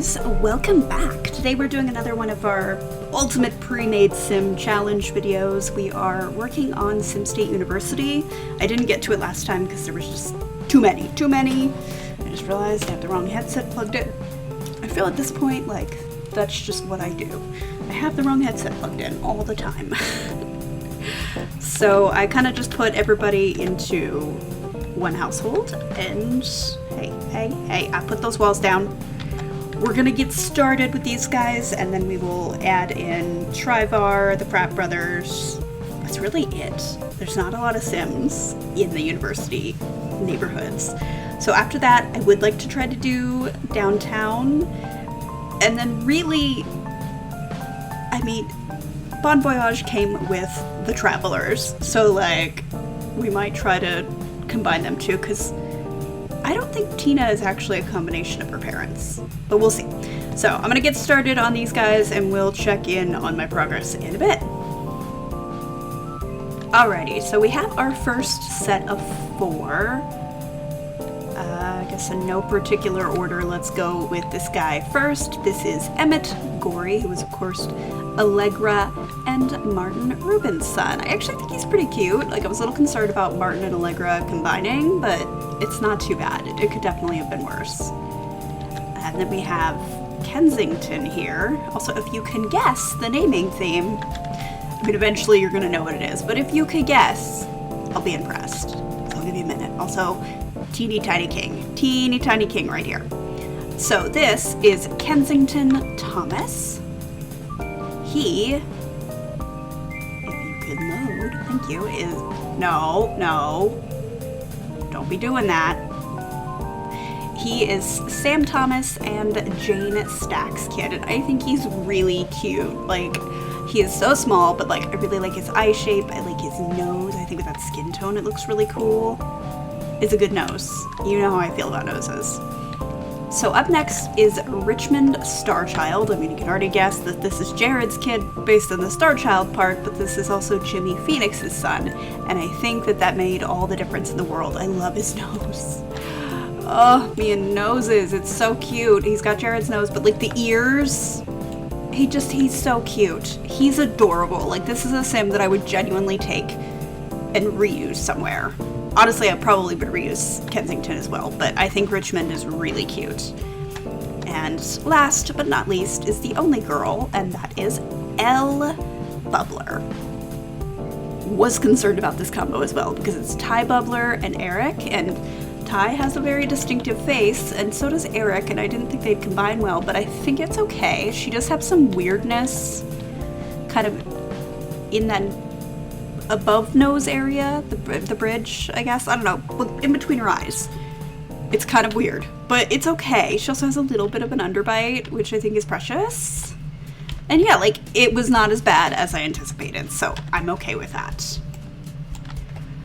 guys, welcome back. Today we're doing another one of our ultimate pre-made sim challenge videos. We are working on Sim State University. I didn't get to it last time because there was just too many. I just realized I have the wrong headset plugged in. I feel at this point like that's just what I do. I have the wrong headset plugged in all the time. So I kind of just put everybody into one household and hey, I put those walls down. We're gonna get started with these guys and then we will add in Trivar, the Pratt brothers. That's really it. There's not a lot of Sims in the university neighborhoods. So after that, I would like to try to do downtown. And then really, I mean, Bon Voyage came with the Travelers. So like, we might try to combine them too, because I don't think Tina is actually a combination of her parents, but we'll see. So I'm gonna get started on these guys and we'll check in on my progress in a bit. Alrighty, so we have our first set of 4. I guess in no particular order, let's go with this guy first. This is Emmett Gorey, who is of course Allegra and Martin Rubin's son. I actually think he's pretty cute. Like, I was a little concerned about Martin and Allegra combining, but it's not too bad. It could definitely have been worse. And then we have Kensington here. Also, if you can guess the naming theme, I mean, eventually you're gonna know what it is, but if you could guess, I'll be impressed. So I'll give you a minute. Also, teeny tiny king right here. So this is Kensington Thomas. He, if you could load, thank you, is, no, don't be doing that. He is Sam Thomas and Jane Stack's kid, and I think he's really cute. Like, he is so small, but like, I really like his eye shape, I like his nose, I think with that skin tone it looks really cool. It's a good nose. You know how I feel about noses. So up next is Richmond Starchild. I mean, you can already guess that this is Jared's kid based on the Starchild part, but this is also Jimmy Phoenix's son. And I think that made all the difference in the world. I love his nose. Oh, me and noses. It's so cute. He's got Jared's nose, but like the ears, he's so cute. He's adorable. Like, this is a sim that I would genuinely take and reuse somewhere. Honestly, I probably would reuse Kensington as well, but I think Richmond is really cute. And last but not least is the only girl, and that is Elle Bubbler. Was concerned about this combo as well, because it's Ty Bubbler and Eric, and Ty has a very distinctive face, and so does Eric, and I didn't think they'd combine well, but I think it's okay. She does have some weirdness kind of in that above nose area, the bridge, I guess. I don't know, in between her eyes. It's kind of weird, but it's okay. She also has a little bit of an underbite, which I think is precious. And yeah, like, it was not as bad as I anticipated, so I'm okay with that.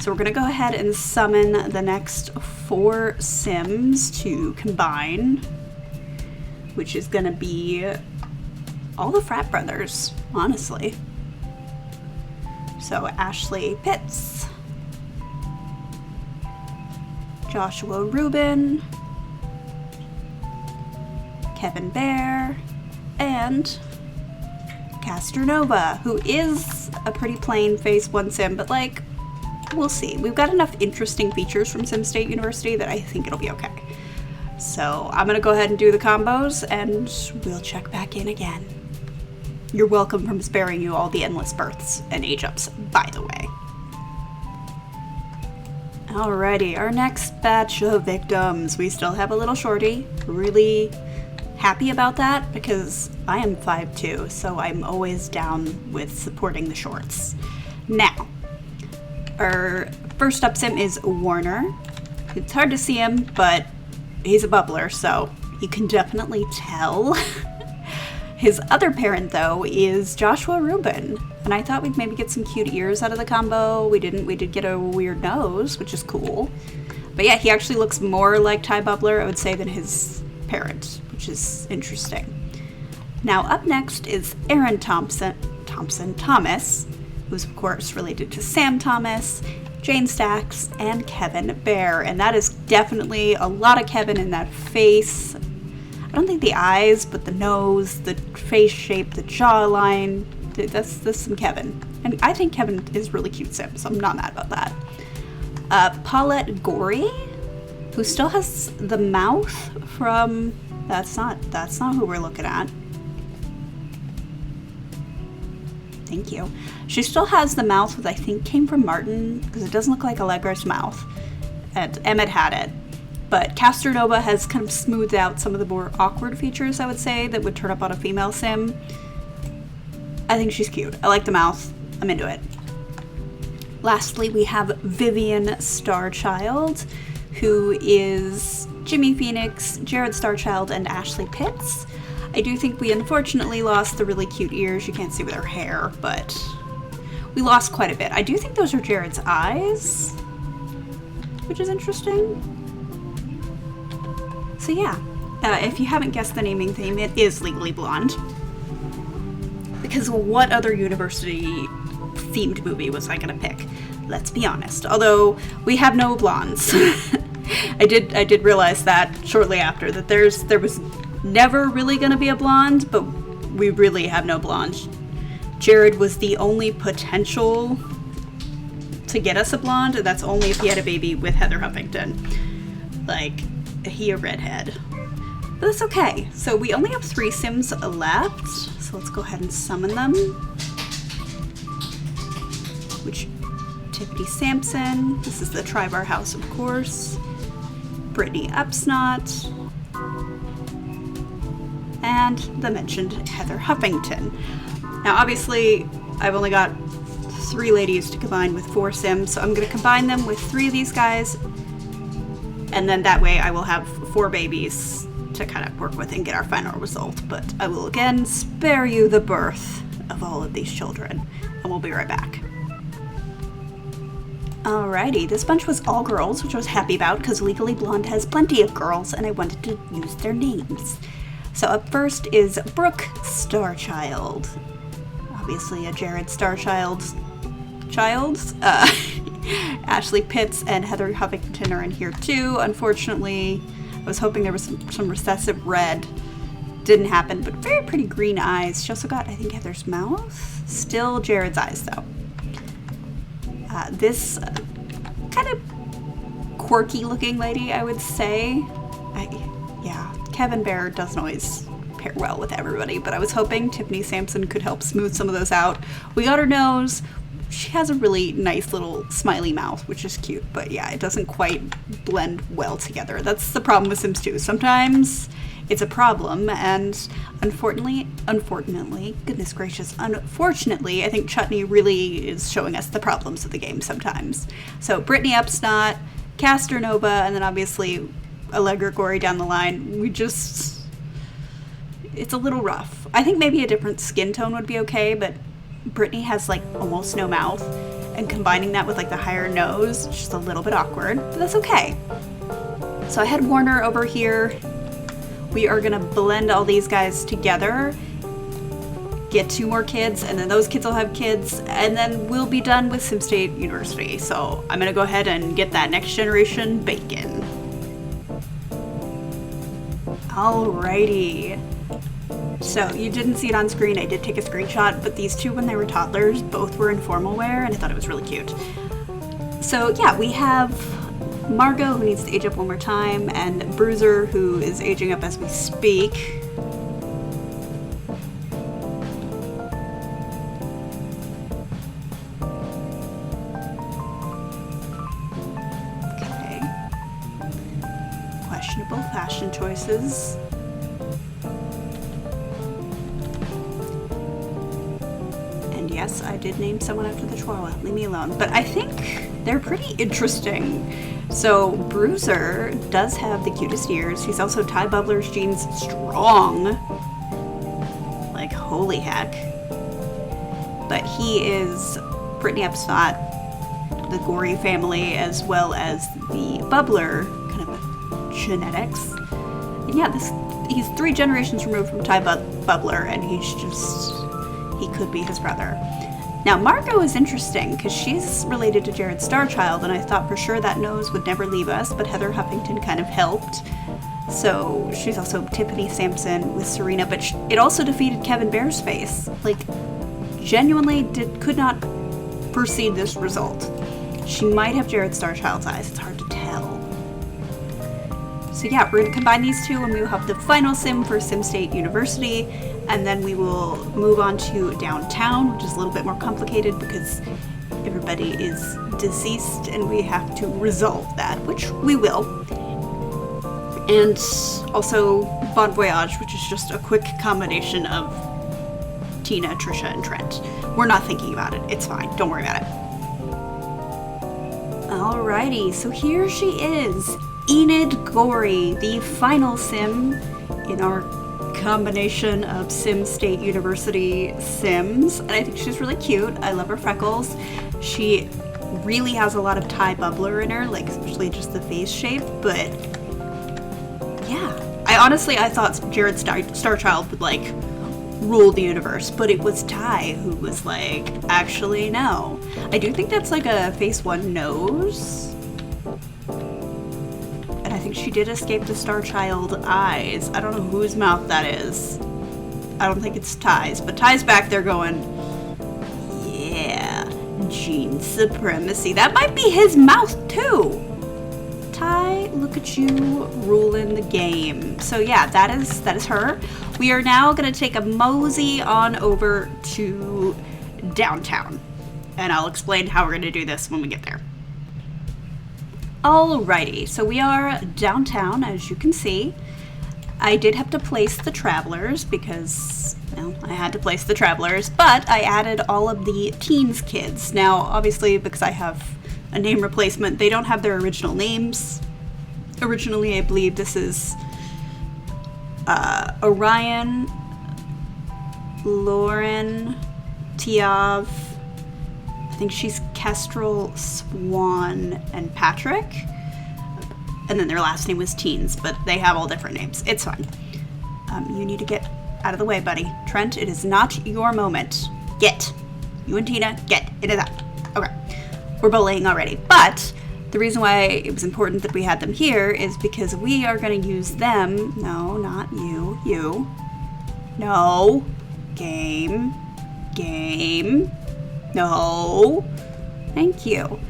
So we're gonna go ahead and summon the next 4 Sims to combine, which is gonna be all the frat brothers, honestly. So Ashley Pitts, Joshua Rubin, Kevin Bear, and Casternova, who is a pretty plain face 1 sim, but like, we'll see. We've got enough interesting features from Sim State University that I think it'll be okay. So I'm gonna go ahead and do the combos and we'll check back in again. You're welcome from sparing you all the endless births and age ups, by the way. Alrighty, our next batch of victims. We still have a little shorty. Really happy about that because I am 5'2", so I'm always down with supporting the shorts. Now, our first up sim is Warner. It's hard to see him, but he's a bubbler, so you can definitely tell. His other parent, though, is Joshua Rubin, and I thought we'd maybe get some cute ears out of the combo. We didn't. We did get a weird nose, which is cool. But yeah, he actually looks more like Ty Bubbler, I would say, than his parent, which is interesting. Now, up next is Aaron Thomas, who's of course related to Sam Thomas, Jane Stacks, and Kevin Bear, and that is definitely a lot of Kevin in that face. I don't think the eyes, but the nose, the face shape, the jawline, that's some Kevin. And I think Kevin is really cute sim, so I'm not mad about that. Paulette Gory, who still has the mouth from, that's not who we're looking at. Thank you. She still has the mouth, which I think came from Martin, because it doesn't look like Allegra's mouth. And Emmett had it. But Casternova has kind of smoothed out some of the more awkward features, I would say, that would turn up on a female sim. I think she's cute. I like the mouth. I'm into it. Lastly, we have Vivian Starchild, who is Jimmy Phoenix, Jared Starchild, and Ashley Pitts. I do think we unfortunately lost the really cute ears. You can't see with her hair, but we lost quite a bit. I do think those are Jared's eyes, which is interesting. So yeah, if you haven't guessed the naming theme, it is Legally Blonde. Because what other university-themed movie was I gonna pick? Let's be honest. Although, we have no blondes. I did realize that shortly after, that there was never really gonna be a blonde, but we really have no blonde. Jared was the only potential to get us a blonde, and that's only if he had a baby with Heather Huffington. Like, he a redhead. But that's okay. So we only have 3 sims left, so let's go ahead and summon them. Which, Tiffany Sampson, this is the Tribar House, of course. Brittany Upsnot, and the mentioned Heather Huffington. Now obviously, I've only got 3 ladies to combine with 4 sims, so I'm going to combine them with 3 of these guys, and then that way I will have 4 babies to kind of work with and get our final result. But I will again spare you the birth of all of these children, and we'll be right back. Alrighty, this bunch was all girls, which I was happy about because Legally Blonde has plenty of girls and I wanted to use their names. So up first is Brooke Starchild. Obviously a Jared Starchild child. Ashley Pitts and Heather Huffington are in here too. Unfortunately, I was hoping there was some recessive red. Didn't happen, but very pretty green eyes. She also got, I think, Heather's mouth. Still Jared's eyes though. This kind of quirky looking lady, I would say. Yeah, Kevin Bear doesn't always pair well with everybody, but I was hoping Tiffany Sampson could help smooth some of those out. We got her nose. She has a really nice little smiley mouth, which is cute, but yeah, it doesn't quite blend well together. That's the problem with Sims 2. Sometimes it's a problem, and unfortunately, goodness gracious, unfortunately, I think Chutney really is showing us the problems of the game sometimes. So Brittany Upsnot, Casternova, and then obviously Allegra Gory down the line. It's a little rough. I think maybe a different skin tone would be okay, but Brittany has like almost no mouth, and combining that with like the higher nose, it's just a little bit awkward, but that's okay. So I had Warner over here. We are gonna blend all these guys together, get 2 more kids, and then those kids will have kids, and then we'll be done with Sim State University. So I'm gonna go ahead and get that next generation bacon. Alrighty. So you didn't see it on screen, I did take a screenshot, but these 2 when they were toddlers, both were in formal wear, and I thought it was really cute. So yeah, we have Margot, who needs to age up one more time, and Bruiser, who is aging up as we speak. Okay. Questionable fashion choices. And yes, I did name someone after the Chihuahua. Leave me alone. But I think they're pretty interesting. So Bruiser does have the cutest ears. He's also Ty Bubbler's Jeans strong. Like, holy heck. But he is Brittany Upsnot, the Gory family, as well as the Bubbler kind of genetics. And yeah, he's 3 generations removed from Ty Bubbler, and he could be his brother. Now, Margot is interesting because she's related to Jared Starchild, and I thought for sure that nose would never leave us, but Heather Huffington kind of helped. So she's also Tiffany Sampson with Serena, but it also defeated Kevin Bearsface. Like, genuinely could not foresee this result. She might have Jared Starchild's eyes. It's hard to tell. So yeah, we're going to combine these two and we will have the final sim for Sim State University, and then we will move on to downtown, which is a little bit more complicated because everybody is deceased and we have to resolve that, which we will. And also Bon Voyage, which is just a quick combination of Tina, Trisha, and Trent. We're not thinking about it. It's fine. Don't worry about it. Alrighty, so here she is. Enid Gorey, the final sim in our combination of Sim State University sims. And I think she's really cute. I love her freckles. She really has a lot of Thai bubbler in her, like especially just the face shape, but yeah. I thought Jared Starchild would like rule the universe, but it was Ty who was like, actually no. I do think that's like a phase 1 nose. And I think she did escape the Starchild eyes. I don't know whose mouth that is. I don't think it's Ty's, but Ty's back there going, yeah, gene supremacy. That might be his mouth too. Ty, look at you ruling the game. So yeah, that is her. We are now going to take a mosey on over to downtown. And I'll explain how we're going to do this when we get there. Alrighty, so we are downtown, as you can see. I did have to place the travelers because, well, I had to place the travelers, but I added all of the teens kids. Now, obviously, because I have a name replacement, they don't have their original names. Originally, I believe this is Orion, Lauren, Tiav, I think she's Kestrel, Swan, and Patrick. And then their last name was Teens, but they have all different names. It's fine. You need to get out of the way, buddy. Trent, it is not your moment. Get. You and Tina, get into that. Okay. We're bullying already. But the reason why it was important that we had them here is because we are going to use them. No, not you. You. No. Game. No. Thank you.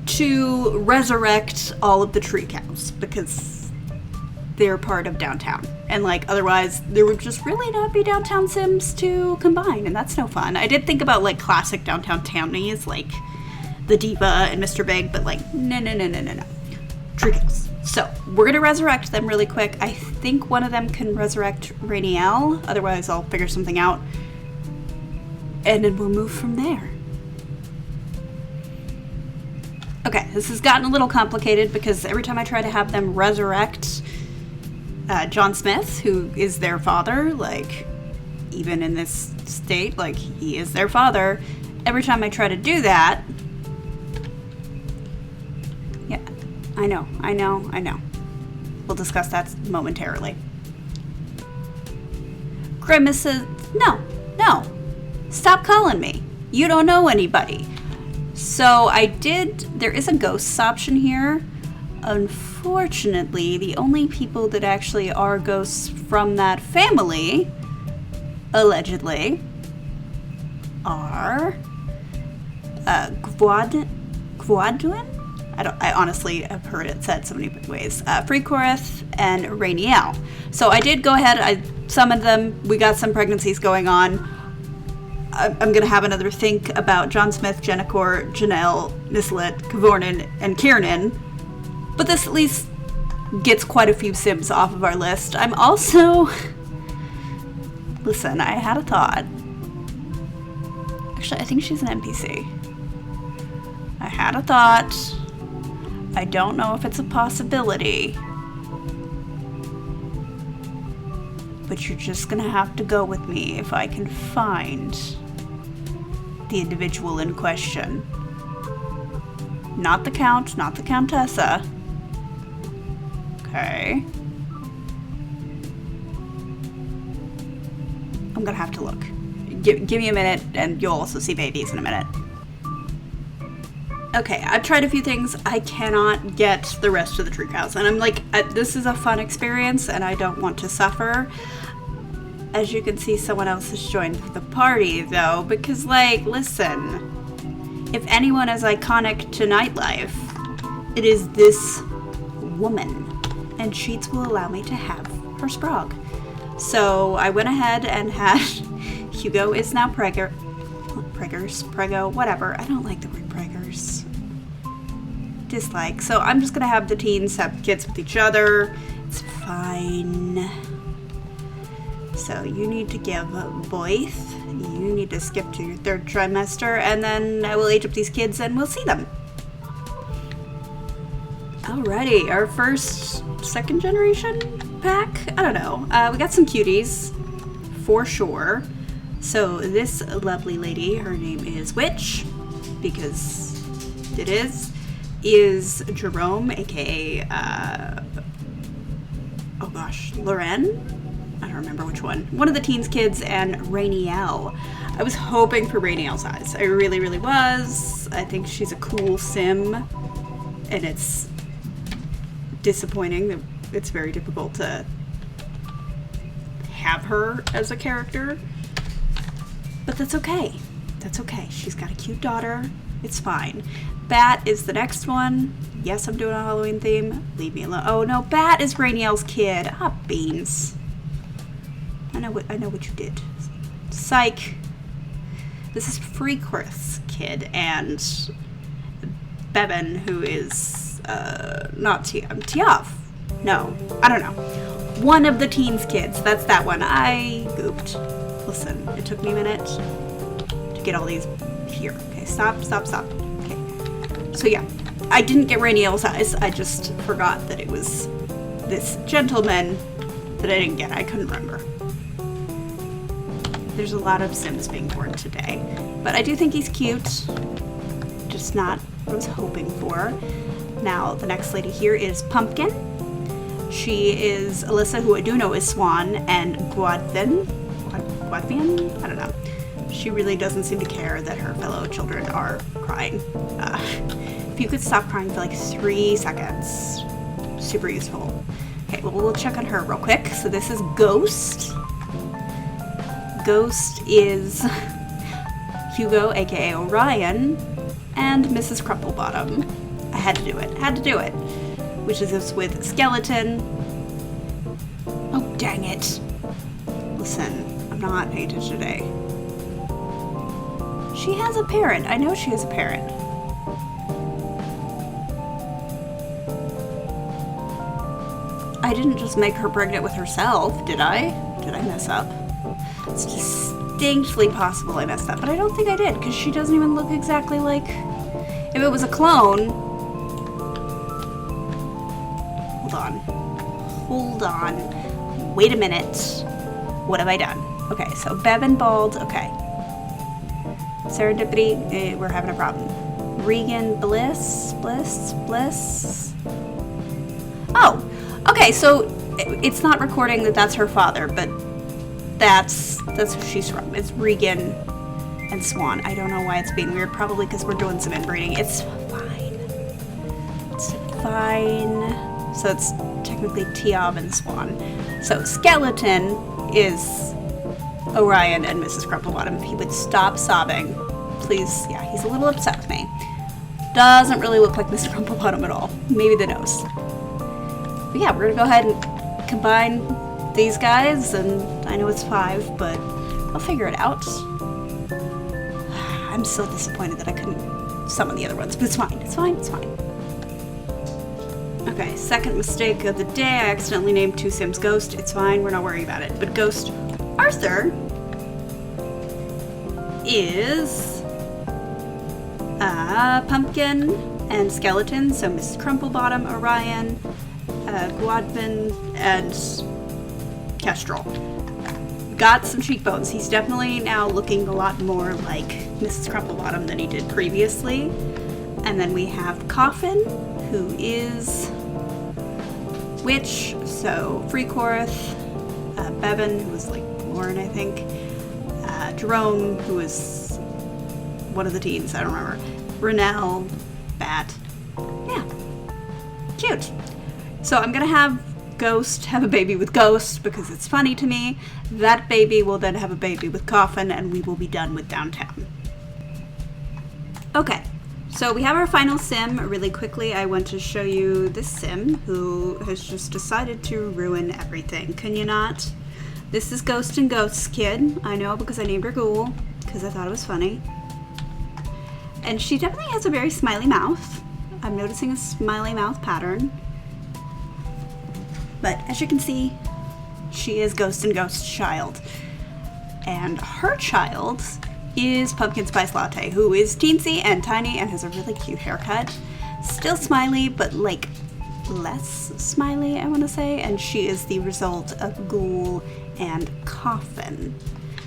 To resurrect all of the tree cows because they're part of downtown. And like otherwise there would just really not be downtown sims to combine, and that's no fun. I did think about like classic downtown townies like the Diva and Mr. Big, but like no. Tree cows. So we're gonna resurrect them really quick. I think one of them can resurrect Rainiel, otherwise I'll figure something out. And then we'll move from there. Okay, this has gotten a little complicated because every time I try to have them resurrect John Smith, who is their father, like, even in this state, like, he is their father. Every time I try to do that... Yeah, I know. We'll discuss that momentarily. Grimaces... No. Stop calling me. You don't know anybody. So there is a ghosts option here. Unfortunately, the only people that actually are ghosts from that family, allegedly, are Gwadwin? I honestly have heard it said so many ways. Freecoreth and Rainiel. So I did go ahead, I summoned them, we got some pregnancies going on. I'm going to have another think about John Smith, Jennicor, Janelle, Nislet, Kavornan, and Kiernan. But this at least gets quite a few sims off of our list. I'm also... Listen, I had a thought. Actually, I think she's an NPC. I had a thought. I don't know if it's a possibility. But you're just going to have to go with me if I can find... the individual in question. Not the Count, not the Countessa. Okay. I'm gonna have to look. Give me a minute, and you'll also see babies in a minute. Okay, I've tried a few things. I cannot get the rest of the troop house. And I'm like, this is a fun experience and I don't want to suffer. As you can see, someone else has joined the party though, because like, listen, if anyone is iconic to nightlife, it is this woman. And Sheets will allow me to have her sprog. So I went ahead and had Hugo is now prego, whatever. I don't like the word preggers. Dislike. So I'm just gonna have the teens have kids with each other. It's fine. So you need to give birth. You need to skip to your 3rd trimester, and then I will age up these kids and we'll see them. Alrighty, our first 2nd generation pack? I don't know. We got some cuties, for sure. So this lovely lady, her name is Witch, because it is Jerome, aka, oh gosh, Loren? I don't remember which one. One of the teens kids, and Rainielle. I was hoping for Rainielle's eyes. I really, really was. I think she's a cool sim, and it's disappointing that it's very difficult to have her as a character. But that's okay. That's okay. She's got a cute daughter. It's fine. Bat is the next one. Yes, I'm doing a Halloween theme. Leave me alone. Oh no, Bat is Rainielle's kid. Ah, beans. I know what you did. Psych. This is Freakrith's kid, and Bevan, who is not Tiav. No, I don't know. One of the teens kids. That's that one. I gooped. Listen, it took me a minute to get all these here. Okay, stop. Okay. So yeah, I didn't get Rainielle's eyes. I just forgot that it was this gentleman that I didn't get. I couldn't remember. There's a lot of Sims being born today, but I do think he's cute. Just not what I was hoping for. Now, the next lady here is Pumpkin. She is Alyssa, who I do know is Swan, and Guadvin? I don't know. She really doesn't seem to care that her fellow children are crying. If you could stop crying for like 3 seconds, super useful. Okay, well, we'll check on her real quick. So this is Ghost. Ghost is Hugo, aka Orion, and Mrs. Crumplebottom. I had to do it. Which is this with Skeleton. Oh, dang it. Listen, I'm not paying attention today. She has a parent. I know she has a parent. I didn't just make her pregnant with herself, did I? Did I mess up? It's distinctly possible I messed up, but I don't think I did, because she doesn't even look exactly like... If it was a clone... Hold on. Wait a minute. What have I done? Okay, so Bevan Bald, okay. Serendipity, we're having a problem. Regan Bliss? Oh, okay, so it's not recording that that's her father, but that's who she's from. It's Regan and Swan. I don't know why it's being weird. Probably because we're doing some inbreeding. It's fine. It's fine. So it's technically Tiav and Swan. So Skeleton is Orion and Mrs. Crumplebottom. If he would stop sobbing, please. Yeah, he's a little upset with me. Doesn't really look like Mr. Crumplebottom at all. Maybe the nose. But yeah, we're gonna go ahead and combine these guys, and I know it's 5, but I'll figure it out. I'm so disappointed that I couldn't summon the other ones, but it's fine. It's fine. Okay, second mistake of the day. I accidentally named 2 Sims Ghost. It's fine, we're not worrying about it. But Ghost Arthur is Pumpkin and Skeleton, so Mrs. Crumplebottom, Orion, Guadvin, and Kestrel. Got some cheekbones. He's definitely now looking a lot more like Mrs. Crumplebottom than he did previously. And then we have Coffin, who is Witch, so Freakorth, Bevan, who was like Lauren, I think, Jerome, who was one of the teens, I don't remember, Renelle, bat. Yeah, cute. So I'm gonna have Ghost have a baby with Ghost because it's funny to me. That baby will then have a baby with Coffin, and we will be done with downtown. Okay, so we have our final sim. Really quickly, I want to show you this sim who has just decided to ruin everything. Can you not? This is Ghost and Ghost's kid. I know because I named her Ghoul because I thought it was funny. And she definitely has a very smiley mouth. I'm noticing a smiley mouth pattern. But as you can see, she is Ghost and Ghost's child. And her child is Pumpkin Spice Latte, who is teensy and tiny and has a really cute haircut. Still smiley, but like less smiley, I want to say. And she is the result of Ghoul and Coffin.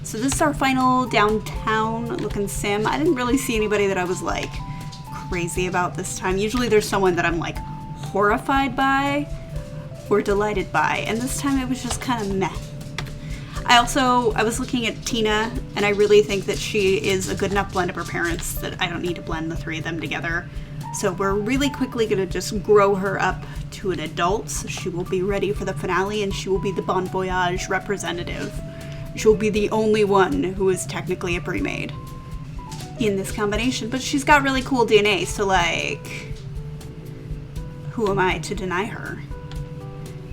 So this is our final downtown looking sim. I didn't really see anybody that I was like crazy about this time. Usually there's someone that I'm like horrified by or delighted by, and this time it was just kind of meh. I was looking at Tina, and I really think that she is a good enough blend of her parents that I don't need to blend the three of them together. So we're really quickly gonna just grow her up to an adult, so she will be ready for the finale, and she will be the Bon Voyage representative. She'll be the only one who is technically a Premade in this combination, but she's got really cool DNA, so like, who am I to deny her?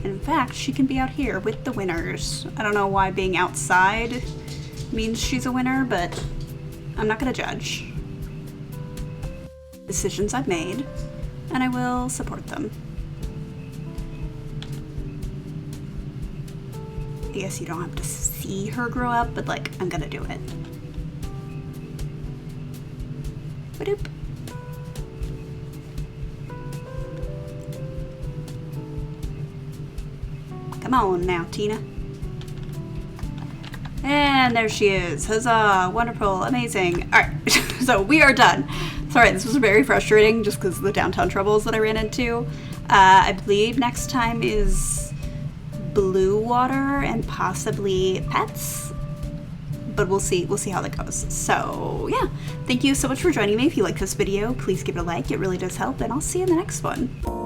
In fact, she can be out here with the winners. I don't know why being outside means she's a winner, but I'm not gonna judge. Decisions I've made, and I will support them. I guess you don't have to see her grow up, but like, I'm gonna do it. Ba-doop. Come on now, Tina. And there she is. Huzzah! Wonderful, amazing. Alright, so we are done. Sorry, this was very frustrating just because of the downtown troubles that I ran into. I believe next time is blue water and possibly pets. But we'll see how that goes. So yeah, thank you so much for joining me. If you like this video, please give it a like. It really does help, and I'll see you in the next one.